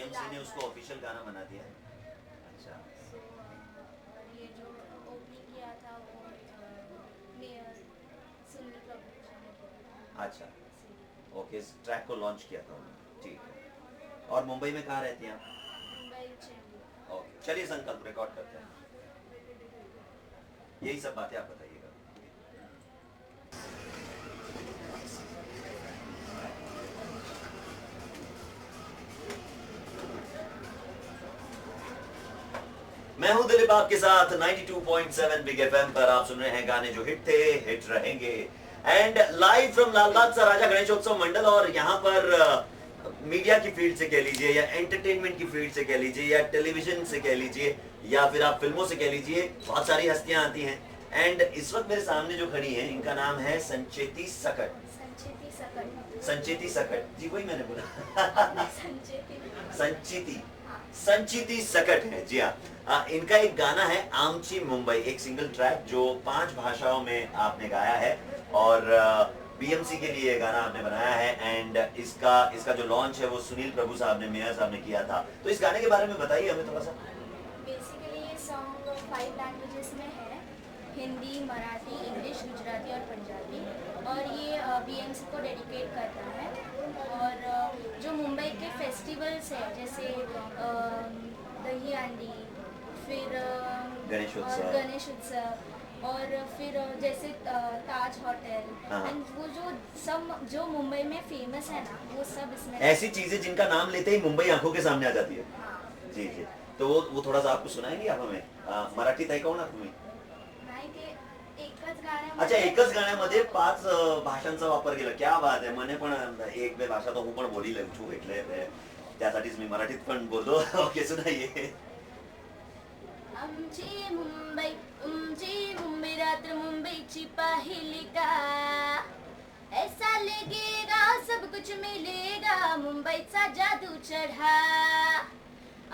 BMC ने उसको official गाना बना दिया है। अच्छा। और ये जो ओपनिंग किया था वो मेयर सुनील प्रभु जी ने किया अच्छा। था। ओके, इस ट्रैक को लॉन्च किया था उन्होंने, ठीक है। और मुंबई में कहाँ रहती हैं आप? मुंबई चेंबूर। ओके, चलिए संकल्प रिकॉर्ड करते हैं। यही सब बातें आप बताइएगा। मैं हूं दिलीप आपके साथ 92.7 बिग एफएम पर। आप सुन रहे हैं गाने जो हिट थे, हिट रहेंगे, एंड लाइव फ्रॉम लालबाग सा राजा गणेशोत्सव मंडल। और यहाँ पर मीडिया की फील्ड से कह लीजिए, या एंटरटेनमेंट की फील्ड से कह लीजिए, या टेलीविजन से कह लीजिए, या फिर आप फिल्मों से कह लीजिए, बहुत सारी हस्तियां आती हैं। एंड इस वक्त मेरे सामने जो खड़ी हैं, इनका नाम है संचेती सकट। संचेती सकट। संचेती सकट जी, वही मैंने बोला। संचिती संचिती सकट है जी हाँ। इनका एक गाना है आमची मुंबई, एक सिंगल ट्रैक जो 5 भाषाओं में आपने गाया है, और बीएमसी के लिए गाना आपने बनाया है। एंड इसका जो लॉन्च है वो सुनील प्रभु साहब ने, मेयर साहब ने किया था। तो इस गाने के बारे में बताइए हमें थोड़ा सा। बेसिकली ये सॉन्ग 5 लैंग्वेजेस में है, हिंदी, मराठी, इंग्लिश, गुजराती और पंजाबी। और ये बीएमसी को डेडिकेट करता है। और जो मुंबई के फेस्टिवल्स हैं जैसे दही हांडी, फिर गणेश उत्सव, और फिर जैसे ताज होटल, एंड वो जो मुंबई में फेमस है ना, वो सब इसमें ऐसी चीजें जिनका नाम लेते ही मुंबई आंखों के सामने आ जाती है। हाँ। जी जी, तो वो थोड़ा सा आपको सुनाएंगे आप हमें? मराठी ताई का ना तुम्ही? नाही, ते एकच गाण्यामध्ये. अच्छा, एकच गाण्यामध्ये 5 भाषांचा वापर केला. क्या बात आहे. मने पण 1-2 भाषा तो હું પણ બોલી લઉં છું, એટલે त्यासाठीच मी मराठीत पण बोलतो. ओके, सुनाइए. आमची मुंबई, तुमची मुंबई, रात्र मुंबईची पाहिली का, ऐसा लगेगा सब कुछ मिलेगा, मुंबईचा जादू चढा.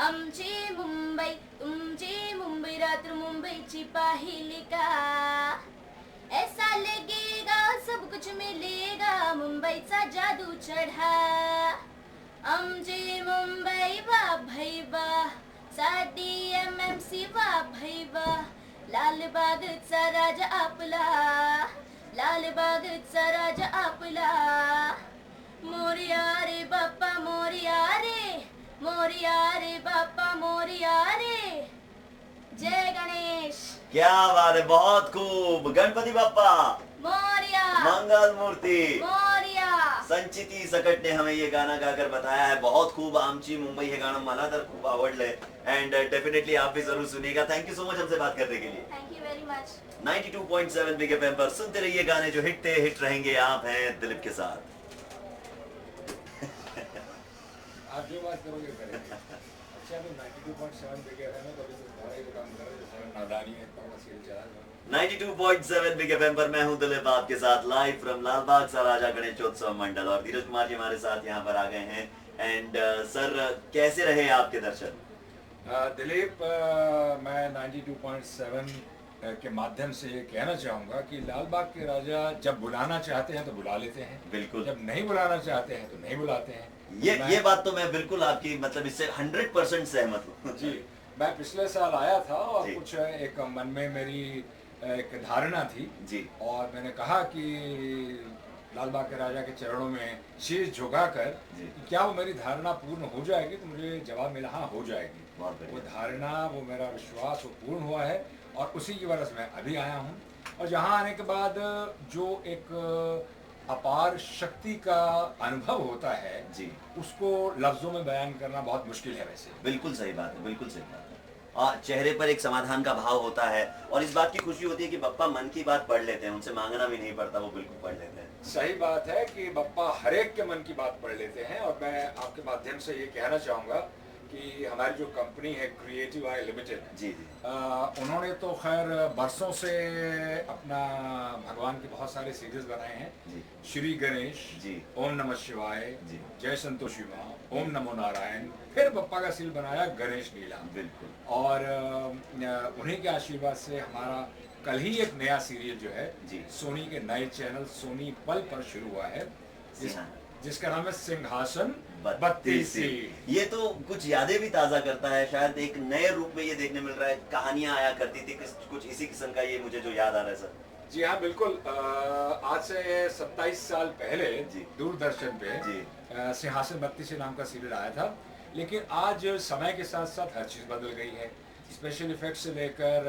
आमची मुंबई, तुमची मुंबई, रात्र मुंबईची पाहिली का, ऐसा लगेगा सब कुछ मिलेगा, मुंबईचा जादू चढा. आमची मुंबई वा भैबा, साठी एमएमसी वा भैबा, लालबागचा राजा आपला, लालबागचा राजा आपला. मोरया रे बाप्पा मोरया रे, मोरया रे बाप्पा मोरया रे. जय गणेश. क्या बात है, बहुत खूब. गणपती बाप्पा मोरया, मंगल मूर्ति. मोरया. संचिती सकट ने हमें ये गाना गाकर बताया है. बहुत खूब. आमची मुंबई हे गाणं मला तर खूप आवडलंय, एंड डेफिनेटली आप भी जरूर सुनिएगा. थैंक यू सो मच हमसे बात करने के लिए. Thank you very much. 92.7 big FM पर सुनते रहिए गाने जो हिट थे, हिट रहेंगे. आप हैं दिलीप के साथ. आप जो बात करोगे करेंगे. अच्छा, तो 92.7 बिग एफएम है, तो अभी तो तुम्हारा ही काम कर रहे हो, जैसे नादानी है, तो सीरियल चला रहा है. 92.7 बिग एफएम पर मैं हूं दिलीप आपके साथ, लाइव फ्रॉम लालबाग सा राजा गणेशोत्सव मंडल. और धीरज कुमार जी हमारे साथ यहाँ पर आ गए हैं. एंड सर, कैसे रहे आपके दर्शन? दिलीप, मैं 92.7 के माध्यम से ये कहना चाहूँगा कि लालबाग के राजा जब बुलाना चाहते हैं तो बुला लेते हैं, बिल्कुल. जब नहीं बुलाना चाहते हैं तो नहीं बुलाते हैं. ये बात तो मैं बिल्कुल आपकी मतलब इससे 100% सहमत हूँ. जी, मैं पिछले साल आया था और जी. कुछ एक मन में मेरी एक धारणा थी जी. और मैंने कहा कि लालबाग के राजा के चरणों में शीश झुकाकर क्या वो मेरी धारणा पूर्ण हो जाएगी, तो मुझे जवाब मिला हाँ, हो जाएगी. वो धारणा, वो मेरा विश्वास, वो पूर्ण हुआ है और उसी की वजह से मैं अभी आया हूँ. और यहाँ आने के बाद जो एक अपार शक्ति का अनुभव होता है जी, उसको लफ्जों में बयान करना बहुत मुश्किल है. वैसे बिल्कुल सही बात है, बिल्कुल सही बात है. और चेहरे पर एक समाधान का भाव होता है, और इस बात की खुशी होती है कि बप्पा मन की बात पढ़ लेते हैं, उनसे मांगना भी नहीं पड़ता, वो बिल्कुल पढ़ लेते हैं. सही बात है कि बप्पा हर एक के मन की बात पढ़ लेते हैं. और मैं आपके माध्यम से ये कहना चाहूँगा कि हमारी जो कंपनी है क्रिएटिव आई लिमिटेड, जी जी, उन्होंने तो खैर बरसों से अपना भगवान के बहुत सारे सीरीज बनाए हैं. जी. श्री गणेश जी. ओम नमः शिवाय जी. जय संतोषी माँ, ओम नमो नारायण, फिर बप्पा का सील बनाया गणेश लीला. बिल्कुल. और उन्हीं के आशीर्वाद से हमारा कल ही एक नया सीरियल जो है जी. सोनी के नए चैनल सोनी पल पर शुरू हुआ है, जिसका नाम है सिंहासन बत्तीसी। ये तो कुछ यादें भी ताजा करता है, शायद एक नए रूप में ये देखने मिल रहा है। कहानियां आया करती थी कुछ इसी किस्म का, ये मुझे जो याद आ रहा है सर। जी हाँ बिल्कुल। आज से 27 साल पहले जी। दूरदर्शन पे जी। सिंहासन बत्तीसी नाम का सीरियल आया था, लेकिन आज समय के साथ साथ हर चीज़ बदल गई है। स्पेशल इफेक्ट्स से लेकर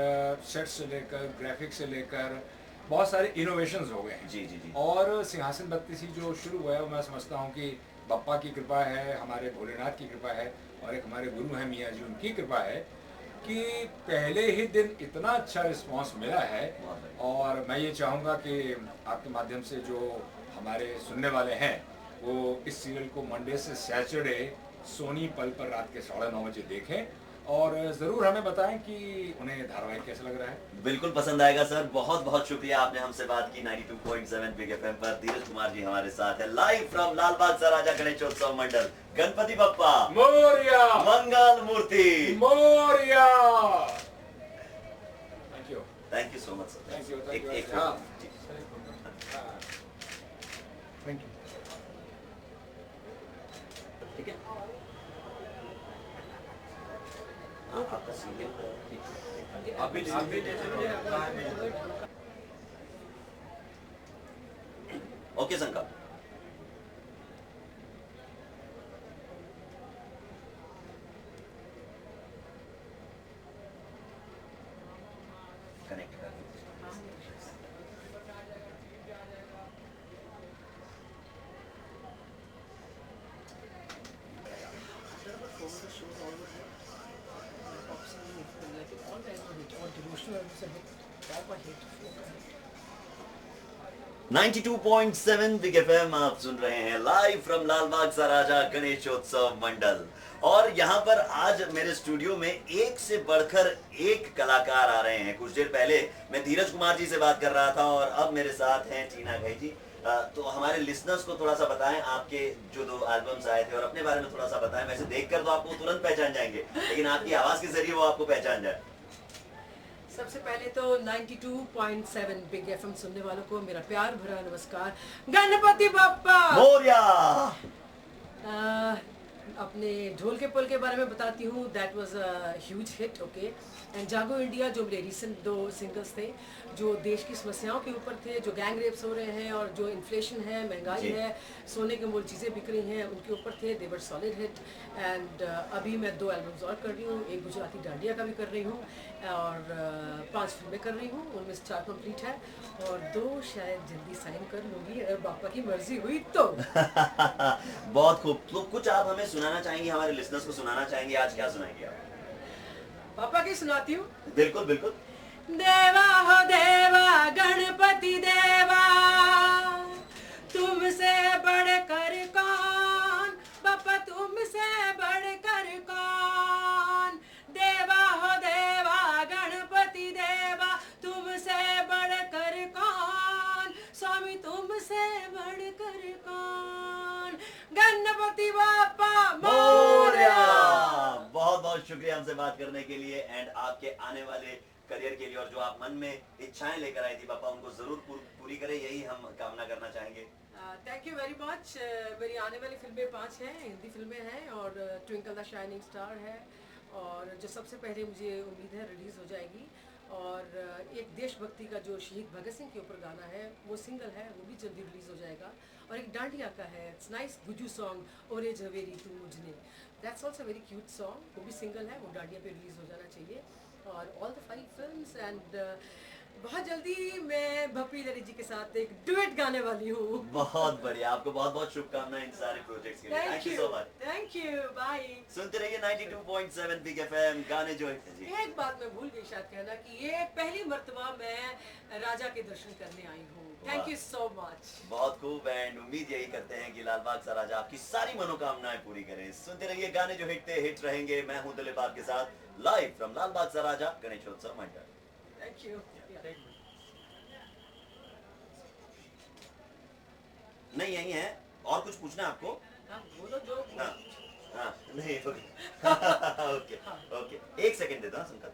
सेट से लेकर ग्राफिक्स से लेकर बहुत सारे इनोवेशंस हो गए हैं। जी जी जी। और सिंहासन बत्तीसी जो शुरू हुआ है, मैं समझता हूँ कि बप्पा की कृपा है, हमारे भोलेनाथ की कृपा है, और एक हमारे गुरु हैं मियाँ जी, उनकी कृपा है कि पहले ही दिन इतना अच्छा रिस्पांस मिला है। और मैं ये चाहूँगा कि आपके माध्यम से जो हमारे सुनने वाले हैं वो इस सीरियल को मंडे से सैटरडे सोनी पल पर रात के 9:30 बजे देखें, और ज़रूर हमें बताएं कि उन्हें धारावाहिक कैसा लग रहा है। बिल्कुल पसंद आएगा सर। बहुत बहुत शुक्रिया, आपने हमसे बात की 92.7 बिग एफएम पर। धीरज कुमार जी हमारे साथ है लाइव फ्रॉम लालबाग सराजा Ganeshotsav Mandal. Ganpati Bappa Morya, Mangal Murti Morya. Thank you so much sir. Thank you. एक हाँ। जी। Thank you. ठीक है, आपका सीरियल ओके संकल्प। कनेक्ट कर नाइन्टी 92.7 बिग एफएम आप सुन रहे हैं लाइव फ्रॉम लालबाग सराजा गणेशोत्सव मंडल। और यहाँ पर आज मेरे स्टूडियो में एक से बढ़कर एक कलाकार आ रहे हैं। कुछ देर पहले मैं धीरज कुमार जी से बात कर रहा था और अब मेरे साथ हैं टीना घई जी। तो हमारे लिसनर्स को थोड़ा सा बताएं, आपके जो 2 एल्बम्स आए थे और अपने बारे में थोड़ा सा बताएं। वैसे देखकर तो आपको तुरंत पहचान जाएंगे, लेकिन आपकी आवाज के जरिए वो आपको पहचान जाए। सबसे पहले तो 92.7 बिग एफएम सुनने वालों को मेरा प्यार भरा नमस्कार। गणपति बप्पा मोरिया। अपने ढोल के पुल के बारे में बताती हूँ। That was a huge hit. Okay. And जागो इंडिया जो मेरे रिसेंट 2 सिंगल्स थे, जो देश की समस्याओं के ऊपर थे, जो गैंग रेप्स हो रहे हैं और जो इन्फ्लेशन है, महंगाई है, सोने के मोल चीज़ें बिक रही हैं, उनके ऊपर थे। दे वर सॉलिड हिट। एंड अभी मैं 2 एल्बम्स और कर रही हूँ। एक गुजराती डांडिया का भी कर रही हूँ और 5 फिल्में कर रही हूँ, उनमें से 4 कंप्लीट है और 2 शायद जल्दी साइन कर लूँगी अगर पापा की मर्जी हुई तो। बहुत खूब। तो कुछ आप हमें सुनाना चाहेंगे, हमारे लिसनर्स को सुनाना चाहेंगे? आज क्या सुनाएंगे आप? पापा की सुनाती हूँ। बिल्कुल बिल्कुल। देवा हो देवा गणपति देवा, तुमसे बढ़कर कौन, पापा तुमसे बढ़कर कौन। देवा हो देवा गणपति देवा, तुमसे बढ़कर कौन, स्वामी तुमसे बढ़कर कौन। गणपति बापा मोरया। बहुत बहुत शुक्रिया हमसे बात करने के लिए एंड आपके आने वाले करियर के लिए, और जो आप मन में इच्छाएं लेकर आई थी पापा, उनको जरूर पूरी करें, यही हम कामना करना चाहेंगे। Thank you very much. मेरी आने वाली फिल्में 5 हैं, हिंदी फिल्में हैं और ट्विंकल द शाइनिंग स्टार है, और जो सबसे पहले मुझे उम्मीद है रिलीज़ हो जाएगी। और एक देशभक्ति का जो शहीद भगत सिंह के ऊपर गाना है वो सिंगल है, वो भी जल्दी रिलीज़ हो जाएगा। और एक डांडिया का है, इट्स नाइस गुजू सॉन्ग, ओरे झवेरी तू मुझने, that's also very cute song, वो भी सिंगल है, वो डांडिया पे रिलीज़ हो जाना चाहिए। और ऑल द 5 फिल्म्स एंड बहुत जल्दी मैं भपी लरी जी के साथ एक डुएट गाने वाली हूँ। बहुत बढ़िया, आपको बहुत बहुत शुभकामनाएं इन सारे प्रोजेक्ट्स के लिए। Thank you so much. Thank you, bye. सुनते रहिए 92.7 बिग एफएम, गाने जो जी। एक बात मैं भूल गई शायद कहना कि ये पहली मर्तबा मैं राजा के दर्शन करने आई हूँ। Thank you so much. बहुत खूब। एंड उम्मीद यही करते हैं कि लालबाग सराजा आपकी सारी मनोकामनाएं पूरी करे। सुनते रहिए गाने जो हिट थे हिट रहेंगे। मैं हूं दिलीप आपके साथ लाइव फ्रॉम लालबाग सराजा गणेशोत्सव मंडल। Thank you. नहीं यही है, और कुछ पूछना है आपको? बोलो जो। हाँ हाँ नहीं ओके ओके, एक सेकंड दे दो Sankalp.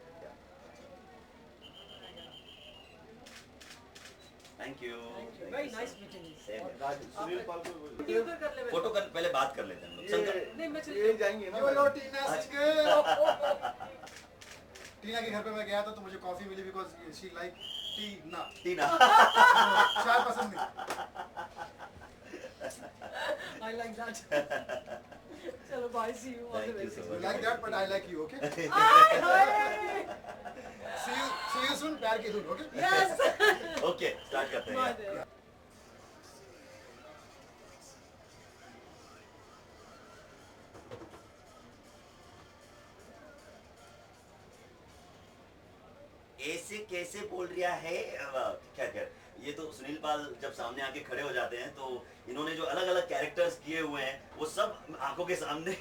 Thank thank you. Very nice meeting you. Sunil Pal को कर ले फोटो कर पहले बात कर लेते हैं हम लोग। शंकर नहीं मैं चल ये जाएंगे ना। यो टीना टीना के घर पे मैं गया था तो मुझे कॉफी मिली because she like Tina. Tina चाय पसंद नहीं। I like that. चलो bye see you all the Thank you best. so much. Like that but I like you okay. See you soon प्यार की धुन ओके। यस ओके स्टार्ट करते हैं। ऐसे कैसे बोल रहा है क्या क्या ये तो सुनील पाल जब सामने आके खड़े हो जाते हैं तो इन्होंने जो अलग अलग कैरेक्टर्स किए हुए हैं वो सब आंखों के सामने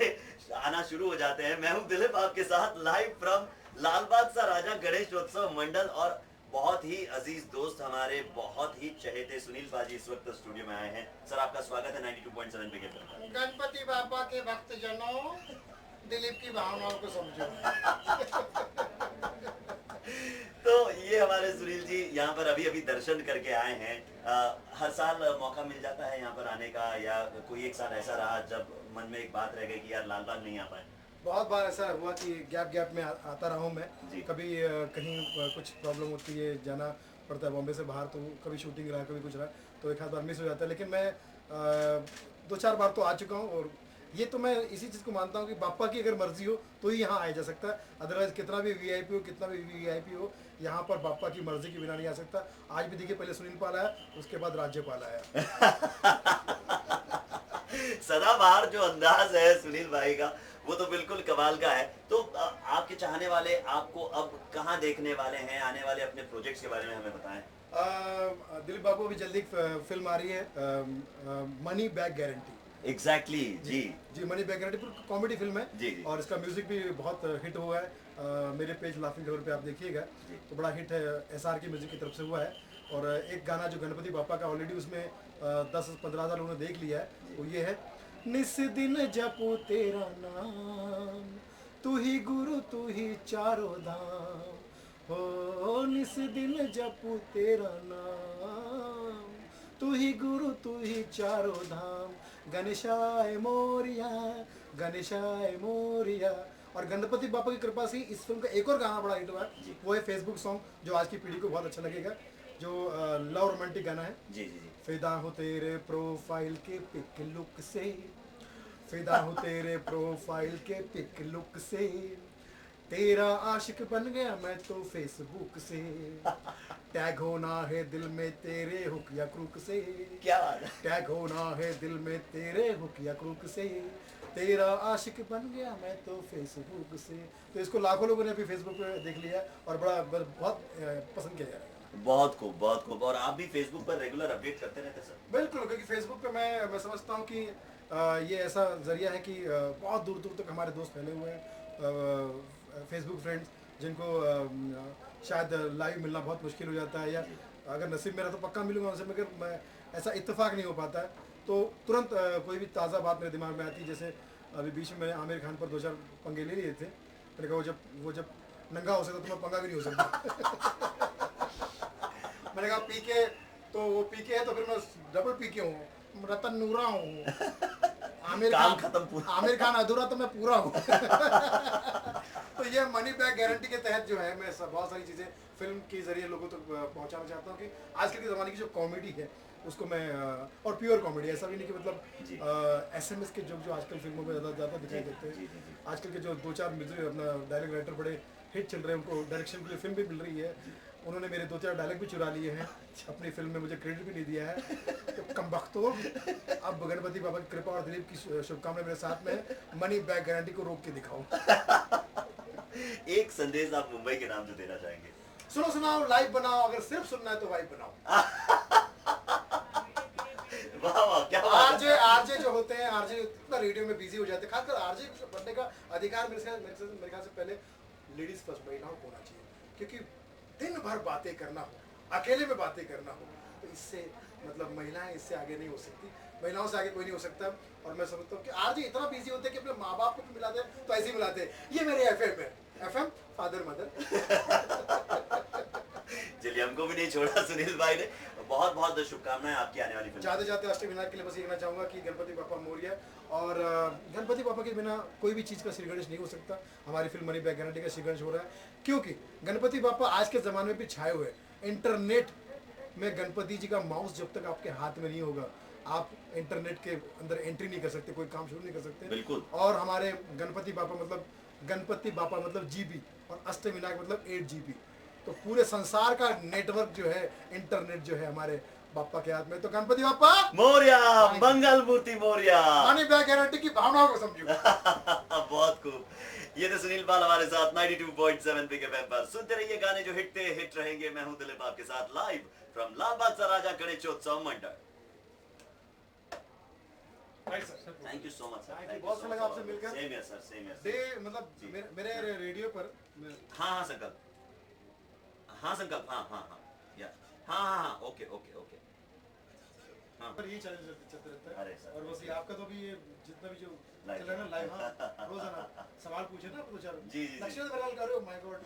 आना शुरू हो जाते हैं। मैं हूं दिलीप आपके साथ लाइव फ्रॉम लालबाग सा राजा गणेशोत्सव मंडल और बहुत ही अजीज दोस्त हमारे बहुत ही चहेते सुनील पाजी इस वक्त स्टूडियो में आए हैं। सर आपका स्वागत है 92.7 पे। गणपति बाबा के भक्त जनों दिलीप की भावनाओं को समझो। तो ये हमारे सुनील जी यहाँ पर अभी अभी दर्शन करके आए हैं। हर साल मौका मिल जाता है यहाँ पर आने का या कोई एक साल ऐसा रहा जब मन में एक बात रह गई कि यार लालबाग नहीं आ पाए? बहुत बार ऐसा हुआ कि गैप में आता रहा हूँ मैं। जी। कभी कहीं कुछ प्रॉब्लम होती है, जाना पड़ता है बॉम्बे से बाहर, तो कभी शूटिंग रहा कभी कुछ रहा तो एक आध बार मिस हो जाता है। लेकिन मैं 2-4 बार तो आ चुका हूँ और ये तो मैं इसी चीज़ को मानता हूँ कि बापा की अगर मर्जी हो तो ही यहाँ आया जा सकता है। अदरवाइज कितना भी वीआईपी हो कितना भी वीआईपी हो यहाँ पर बापा की मर्जी के बिना नहीं आ सकता। आज भी देखिए पहले सुनील पाल आया उसके बाद राज्यपाल आया। सदाबहार जो अंदाज है सुनील भाई का वो तो बिल्कुल कमाल का है। तो आपके चाहने वाले आपको अब कहाँ देखने वाले हैं? आने वाले अपने प्रोजेक्ट्स के बारे में हमें बताएं। दिलीप बाबू अभी जल्दी फिल्म आ रही है मनी बैक गारंटी। एग्जैक्टली जी जी money back guarantee comedy film है जी, जी। और इसका म्यूजिक भी बहुत हिट हुआ है। मेरे पेज लाफिंग कवर पे आप देखिएगा तो बड़ा हिट है, एसआर की म्यूजिक की तरफ से हुआ है। और एक गाना जो गणपति बापा का ऑलरेडी उसमें 10-15 हज़ार लोगों ने देख लिया है वो ये है, निस दिन जपो तेरा नाम तू ही गुरु तू ही चारों धाम हो, निस दिन जपो तेरा नाम तू ही गुरु तू ही चारों धाम, गणेशाय मोरिया गणेशाय मोरिया। और गणपति बापा की कृपा से इस फिल्म का एक और गाना बड़ा हिट हुआ है, वो है फेसबुक सॉन्ग जो आज की पीढ़ी को बहुत अच्छा लगेगा, जो लव रोमांटिक गाना है। जी जी जी फिदा हो तेरे प्रोफाइल के पिक लुक से, फिदा हो तेरे प्रोफाइल के पिक लुक से, तेरा आशिक बन गया मैं तो फेसबुक से, टैग होना है दिल में तेरे हुक या क्रूक से, क्या बात है। टैग होना है दिल में तेरे हुक या क्रूक से, तेरा आशिक बन गया मैं तो फेसबुक से। तो इसको लाखों लोगों ने अभी फेसबुक पे देख लिया और बहुत पसंद किया जा रहा है। बहुत खूब बहुत खूब। और आप भी फेसबुक पर रेगुलर अपडेट करते रहते हैं सर? बिल्कुल, क्योंकि फेसबुक पे मैं समझता हूँ कि ये ऐसा जरिया है कि बहुत दूर दूर तक हमारे दोस्त फैले हुए हैं, फेसबुक फ्रेंड्स जिनको शायद लाइव मिलना बहुत मुश्किल हो जाता है, या अगर नसीब मेरा तो पक्का मिलूंगा उनसे, मगर मैं ऐसा इत्तेफाक नहीं हो पाता है। तो तुरंत कोई भी ताज़ा बात मेरे दिमाग में आती है। जैसे अभी बीच में मैंने आमिर खान पर 2-4 पंगे ले लिए थे, मैंने कहा वो जब नंगा हो सकता तो मैं पंगा भी नहीं हो सकता। मैंने कहा पीके तो वो पीके है तो फिर मैं डबल पीके हूँ, रतन नूरा हूँ, आमिर काम खान खत्म पूरा। आमिर खान अधूरा तो मैं पूरा हूँ। तो ये मनी बैक गारंटी के तहत जो है मैं बहुत सारी चीज़ें फिल्म के जरिए लोगों तक पहुँचाना चाहता हूँ कि आजकल के ज़माने की जो कॉमेडी है उसको मैं और प्योर कॉमेडी, ऐसा भी नहीं कि मतलब SMS के जो आजकल फिल्मों में ज़्यादा दिखाई देते हैं। आजकल के जो 2-4 म्यूजिक अपना डायलॉग राइटर बड़े हिट चल रहे हैं, उनको डायरेक्शन के लिए फिल्म भी मिल रही है, उन्होंने मेरे 2-4 डायलॉग भी चुरा लिए हैं अपनी फिल्म में, मुझे क्रेडिट भी नहीं दिया है। तो कमबख्तो, अब गणपति बाबा की कृपा और दिलीप की शुभकामनाएं मेरे साथ में, मनी बैक गारंटी को रोक के दिखाओ। एक संदेश आप मुंबई के नाम से देना चाहेंगे? सुनो सुनाओ लाइव बनाओ, अगर सिर्फ सुनना है तो वाइब बनाओ। वाह वाह क्या बात है। आरजे जो होते हैं, आरजे इतना रेडियो में बिजी हो जाते हैं, खासकर आरजे बनने का अधिकार मेरे ख्याल से पहले लेडीज फर्स्ट महिलाओं को होना चाहिए, क्योंकि दिन भर बातें करना हो, अकेले में बातें करना हो, तो इससे मतलब महिलाएं इससे आगे नहीं हो सकती, महिलाओं से आगे कोई नहीं हो सकता। और मैं समझता हूँ कि आरजे इतना बिजी होते हैं कि अपने माँ बाप को भी मिलाते हैं तो ऐसे ही मिलाते हैं, ये मेरे FM है, FM फादर मदर। चलिए, हमको भी नहीं छोड़ा सुनील भाई ने। बहुत बहुत शुभकामनाएं आपकी आने वाली फिल्म। जाते जाते अष्टविनायक के लिए बस ये कहना चाहूँगा कि गणपति बापा मोरिया, और गणपति बापा के बिना कोई भी चीज़ का श्री गणेश नहीं हो सकता। हमारी फिल्म मनी बैक गारंटी का श्री गणेश हो रहा है, क्योंकि गणपति बापा आज के ज़माने में भी छाए हुए हैं। इंटरनेट में गणपति जी का माउस जब तक आपके हाथ में नहीं होगा, आप इंटरनेट के अंदर एंट्री नहीं कर सकते, कोई काम शुरू नहीं कर सकते। बिल्कुल। और हमारे गणपति बापा मतलब जीबी, और अष्टविनायक मतलब 8 GB। तो पूरे संसार का नेटवर्क जो है, इंटरनेट जो है, हमारे बापा के हाथ में। तो गणपति बापा Moriya, Mangal Murti Moriya. Money back guarantee की भावनाओं को समझो। बहुत खूब। ये थे सुनील पाल हमारे साथ 92.7 बिग एफएम पर। सुनते रहिए गाने जो हिट थे हिट रहेंगे। मैं हूं दिलीप आपके साथ लाइव फ्रॉम लालबाग चा Raja Ganeshotsav Mandal. Thank you so much sir. बहुत अच्छा लगा आपसे मिलकर। सेम है सर, सेम है। डे मतलब मेरे रेडियो पर हाँ संकल्प, हाँ संकल्प, हाँ या हाँ, ओके ओके ओके। हाँ पर यही चलते रहता है। अरे सर, और बस ये आपका तो भी ये जितना भी जो Live। चल रहा है ना लाइव, हाँ रोजाना सवाल पूछे ना दो चार। जी। लक्ष्मण बेरलाल कर रहे हो, माय गॉड,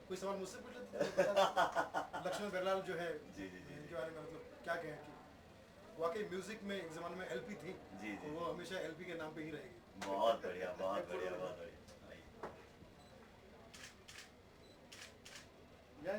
कोई सवाल मुझसे पूछ लेते हो। लक्ष्मण बेरलाल जो है, जी। इनके बारे में मतलब क्या कहें कि वाकई म्यूजिक में एक जमाने में एलपी थी, जी। और वो हमेशा एलपी के नाम पे ही रहेगी। बहुत बढ़िया, बहुत बढ़िया, बहुत बढ़िया। या